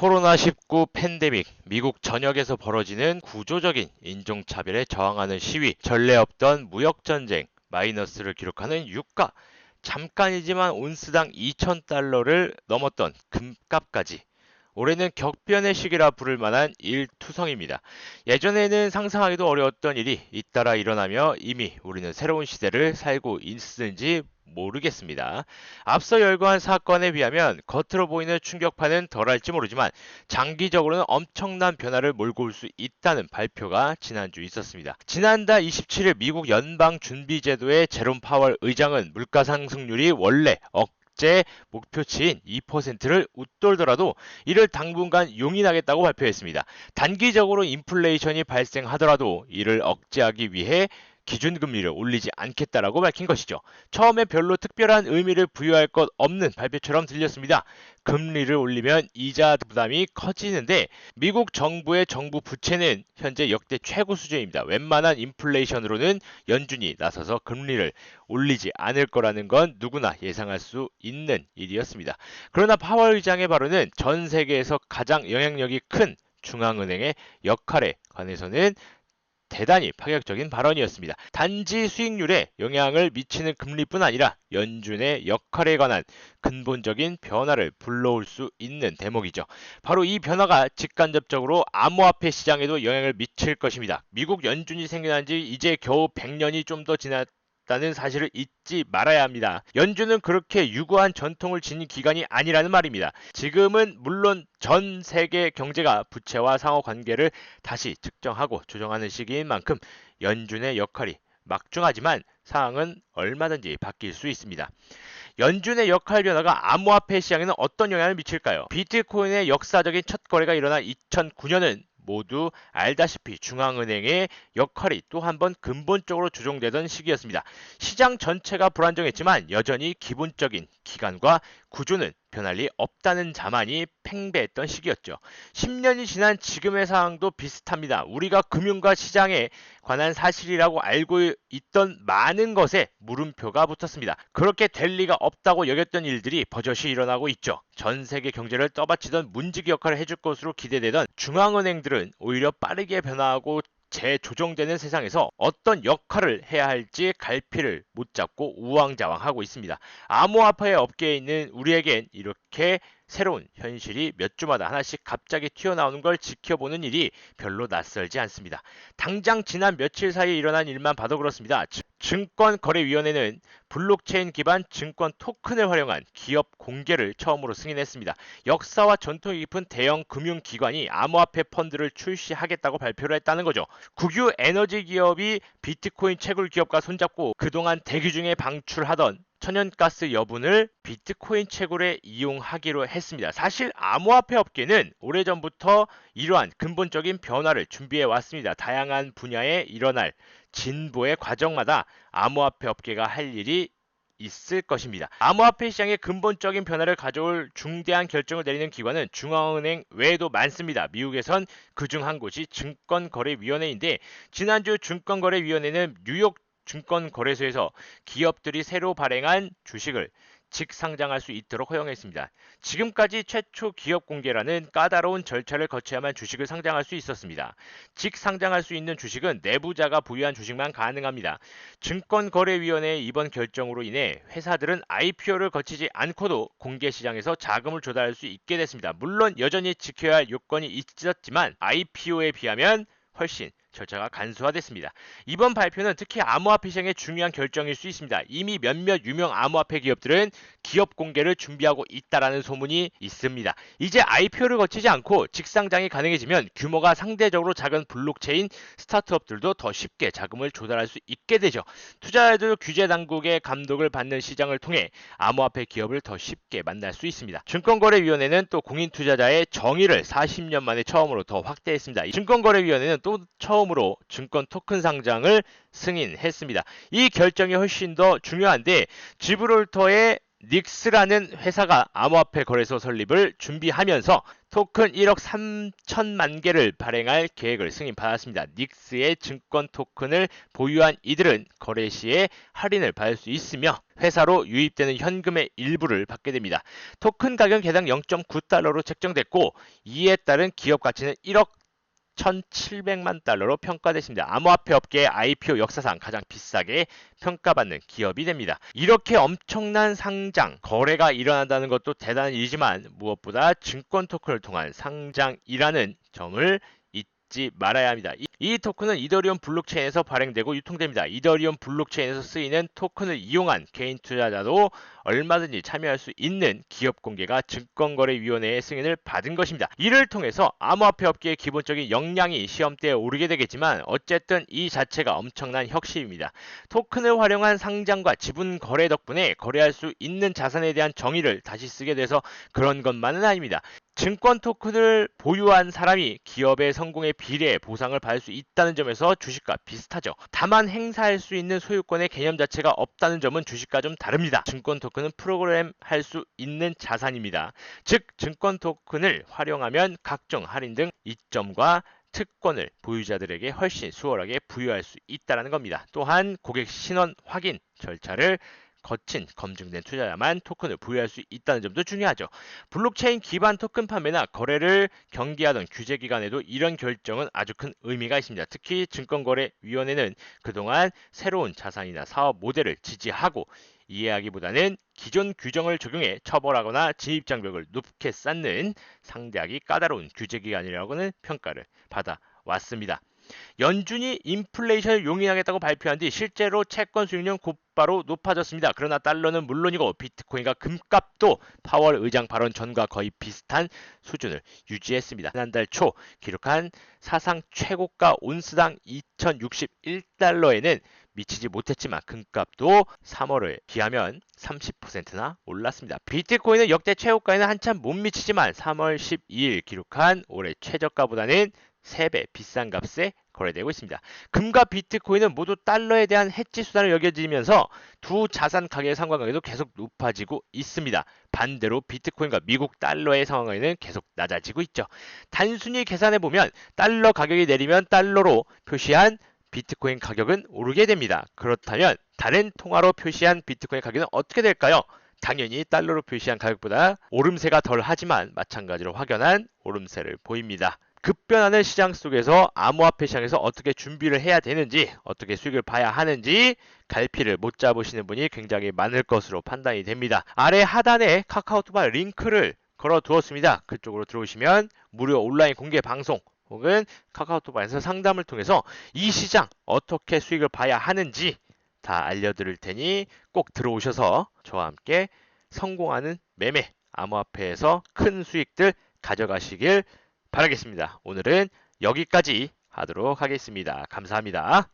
코로나19 팬데믹, 미국 전역에서 벌어지는 구조적인 인종차별에 저항하는 시위, 전례 없던 무역전쟁, 마이너스를 기록하는 유가, 잠깐이지만 온스당 2,000달러를 넘었던 금값까지 올해는 격변의 시기라 부를 만한 일투성입니다. 예전에는 상상하기도 어려웠던 일이 잇따라 일어나며 이미 우리는 새로운 시대를 살고 있는지 모르겠습니다. 앞서 열거한 사건에 비하면 겉으로 보이는 충격파는 덜할지 모르지만 장기적으로는 엄청난 변화를 몰고 올 수 있다는 발표가 지난주 있었습니다. 지난달 27일 미국 연방준비제도의 제롬 파월 의장은 물가 상승률이 원래 제 목표치인 2%를 웃돌더라도 이를 당분간 용인하겠다고 발표했습니다. 단기적으로 인플레이션이 발생하더라도 이를 억제하기 위해 기준금리를 올리지 않겠다라고 밝힌 것이죠. 처음에 별로 특별한 의미를 부여할 것 없는 발표처럼 들렸습니다. 금리를 올리면 이자 부담이 커지는데 미국 정부의 정부 부채는 현재 역대 최고 수준입니다. 웬만한 인플레이션으로는 연준이 나서서 금리를 올리지 않을 거라는 건 누구나 예상할 수 있는 일이었습니다. 그러나 파월 의장의 발언은 전 세계에서 가장 영향력이 큰 중앙은행의 역할에 관해서는 대단히 파격적인 발언이었습니다. 단지 수익률에 영향을 미치는 금리뿐 아니라 연준의 역할에 관한 근본적인 변화를 불러올 수 있는 대목이죠. 바로 이 변화가 직간접적으로 암호화폐 시장에도 영향을 미칠 것입니다. 미국 연준이 생겨난 지 이제 겨우 100년이 좀 더 지났다는 사실을 잊지 말아야 합니다. 연준은 그렇게 유구한 전통을 지닌 기관이 아니라는 말입니다. 지금은 물론 전 세계 경제가 부채와 상호 관계를 다시 측정하고 조정하는 시기인 만큼 연준의 역할이 막중하지만 상황은 얼마든지 바뀔 수 있습니다. 연준의 역할 변화가 암호화폐 시장에는 어떤 영향을 미칠까요? 비트코인의 역사적인 첫 거래가 일어난 2009년은 모두 알다시피 중앙은행의 역할이 또 한 번 근본적으로 조정되던 시기였습니다. 시장 전체가 불안정했지만 여전히 기본적인 기간과 구조는 변할 리 없다는 자만이 팽배했던 시기였죠. 10년이 지난 지금의 상황도 비슷합니다. 우리가 금융과 시장에 관한 사실이라고 알고 있던 많은 것에 물음표가 붙었습니다. 그렇게 될 리가 없다고 여겼던 일들이 버젓이 일어나고 있죠. 전 세계 경제를 떠받치던 문지기 역할을 해줄 것으로 기대되던 중앙은행들은 오히려 빠르게 변화하고 재조정되는 세상에서 어떤 역할을 해야 할지 갈피를 못 잡고 우왕좌왕하고 있습니다. 암호화폐 업계에 있는 우리에겐 이렇게 새로운 현실이 몇 주마다 하나씩 갑자기 튀어나오는 걸 지켜보는 일이 별로 낯설지 않습니다. 당장 지난 며칠 사이에 일어난 일만 봐도 그렇습니다. 증권거래위원회는 블록체인 기반 증권 토큰을 활용한 기업 공개를 처음으로 승인했습니다. 역사와 전통이 깊은 대형 금융기관이 암호화폐 펀드를 출시하겠다고 발표를 했다는 거죠. 국유 에너지 기업이 비트코인 채굴 기업과 손잡고 그동안 대기 중에 방출하던 천연가스 여분을 비트코인 채굴에 이용하기로 했습니다. 사실 암호화폐 업계는 오래전부터 이러한 근본적인 변화를 준비해 왔습니다. 다양한 분야에 일어날 진보의 과정마다 암호화폐 업계가 할 일이 있을 것입니다. 암호화폐 시장의 근본적인 변화를 가져올 중대한 결정을 내리는 기관은 중앙은행 외에도 많습니다. 미국에선 그중 한 곳이 증권거래위원회인데 지난주 증권거래위원회는 뉴욕 증권거래소에서 기업들이 새로 발행한 주식을 직상장할 수 있도록 허용했습니다. 지금까지 최초 기업 공개라는 까다로운 절차를 거쳐야만 주식을 상장할 수 있었습니다. 직상장할 수 있는 주식은 내부자가 보유한 주식만 가능합니다. 증권거래위원회의 이번 결정으로 인해 회사들은 IPO를 거치지 않고도 공개시장에서 자금을 조달할 수 있게 됐습니다. 물론 여전히 지켜야 할 요건이 있었지만 IPO에 비하면 훨씬 절차가 간소화됐습니다. 이번 발표는 특히 암호화폐 시장의 중요한 결정일 수 있습니다. 이미 몇몇 유명 암호화폐 기업들은 기업 공개를 준비하고 있다라는 소문이 있습니다. 이제 IPO를 거치지 않고 직상장이 가능해지면 규모가 상대적으로 작은 블록체인 스타트업들도 더 쉽게 자금을 조달할 수 있게 되죠. 투자자들 규제 당국의 감독을 받는 시장을 통해 암호화폐 기업을 더 쉽게 만날 수 있습니다. 증권거래위원회는 또 공인투자자의 정의를 40년 만에 처음으로 더 확대했습니다. 증권거래위원회는 또 처음으로 증권 토큰 상장을 승인했습니다. 이 결정이 훨씬 더 중요한데 지브롤터의 닉스라는 회사가 암호화폐 거래소 설립을 준비하면서 토큰 1억 3천만 개를 발행할 계획을 승인받았습니다. 닉스의 증권 토큰을 보유한 이들은 거래 시에 할인을 받을 수 있으며 회사로 유입되는 현금의 일부를 받게 됩니다. 토큰 가격은 개당 0.9달러로 책정됐고 이에 따른 기업 가치는 1억 1,700만 달러로 평가됐습니다. 암호화폐 업계의 IPO 역사상 가장 비싸게 평가받는 기업이 됩니다. 이렇게 엄청난 상장, 거래가 일어난다는 것도 대단한 일이지만 무엇보다 증권 토큰을 통한 상장이라는 점을 잊지 말아야 합니다. 이 토큰은 이더리움 블록체인에서 발행되고 유통됩니다. 이더리움 블록체인에서 쓰이는 토큰을 이용한 개인 투자자도 얼마든지 참여할 수 있는 기업 공개가 증권거래위원회의 승인을 받은 것입니다. 이를 통해서 암호화폐 업계의 기본적인 역량이 시험대에 오르게 되겠지만 어쨌든 이 자체가 엄청난 혁신입니다. 토큰을 활용한 상장과 지분 거래 덕분에 거래할 수 있는 자산에 대한 정의를 다시 쓰게 돼서 그런 것만은 아닙니다. 증권 토큰을 보유한 사람이 기업의 성공에 비례해 보상을 받을 수 있다는 점에서 주식과 비슷하죠. 다만 행사할 수 있는 소유권의 개념 자체가 없다는 점은 주식과 좀 다릅니다. 증권 토큰은 프로그램할 수 있는 자산입니다. 즉 증권 토큰을 활용하면 각종 할인 등 이점과 특권을 보유자들에게 훨씬 수월하게 부여할 수 있다는 겁니다. 또한 고객 신원 확인 절차를 거친 검증된 투자자만 토큰을 보유할 수 있다는 점도 중요하죠. 블록체인 기반 토큰 판매나 거래를 경계하던 규제기관에도 이런 결정은 아주 큰 의미가 있습니다. 특히 증권거래위원회는 그동안 새로운 자산이나 사업 모델을 지지하고 이해하기보다는 기존 규정을 적용해 처벌하거나 진입장벽을 높게 쌓는 상대하기 까다로운 규제기관이라고는 평가를 받아왔습니다. 연준이 인플레이션을 용인하겠다고 발표한 뒤 실제로 채권 수익률은 곧바로 높아졌습니다. 그러나 달러는 물론이고 비트코인과 금값도 파월 의장 발언 전과 거의 비슷한 수준을 유지했습니다. 지난달 초 기록한 사상 최고가 온스당 2061달러에는 미치지 못했지만 금값도 3월에 비하면 30%나 올랐습니다. 비트코인은 역대 최고가에는 한참 못 미치지만 3월 12일 기록한 올해 최저가보다는 3배 비싼 값에 거래되고 있습니다. 금과 비트코인은 모두 달러에 대한 해지 수단을 여겨지면서 두 자산 가격의 상관관계도 계속 높아지고 있습니다. 반대로 비트코인과 미국 달러의 상황관계는 계속 낮아지고 있죠. 단순히 계산해보면 달러 가격이 내리면 달러로 표시한 비트코인 가격은 오르게 됩니다. 그렇다면 다른 통화로 표시한 비트코인 가격은 어떻게 될까요? 당연히 달러로 표시한 가격보다 오름세가 덜 하지만 마찬가지로 확연한 오름세를 보입니다. 급변하는 시장 속에서 암호화폐 시장에서 어떻게 준비를 해야 되는지, 어떻게 수익을 봐야 하는지 갈피를 못 잡으시는 분이 굉장히 많을 것으로 판단이 됩니다. 아래 하단에 카카오톡 링크를 걸어 두었습니다. 그쪽으로 들어오시면 무료 온라인 공개 방송 혹은 카카오톡에서 상담을 통해서 이 시장 어떻게 수익을 봐야 하는지 다 알려드릴 테니 꼭 들어오셔서 저와 함께 성공하는 매매, 암호화폐에서 큰 수익들 가져가시길 바라겠습니다. 오늘은 여기까지 하도록 하겠습니다. 감사합니다.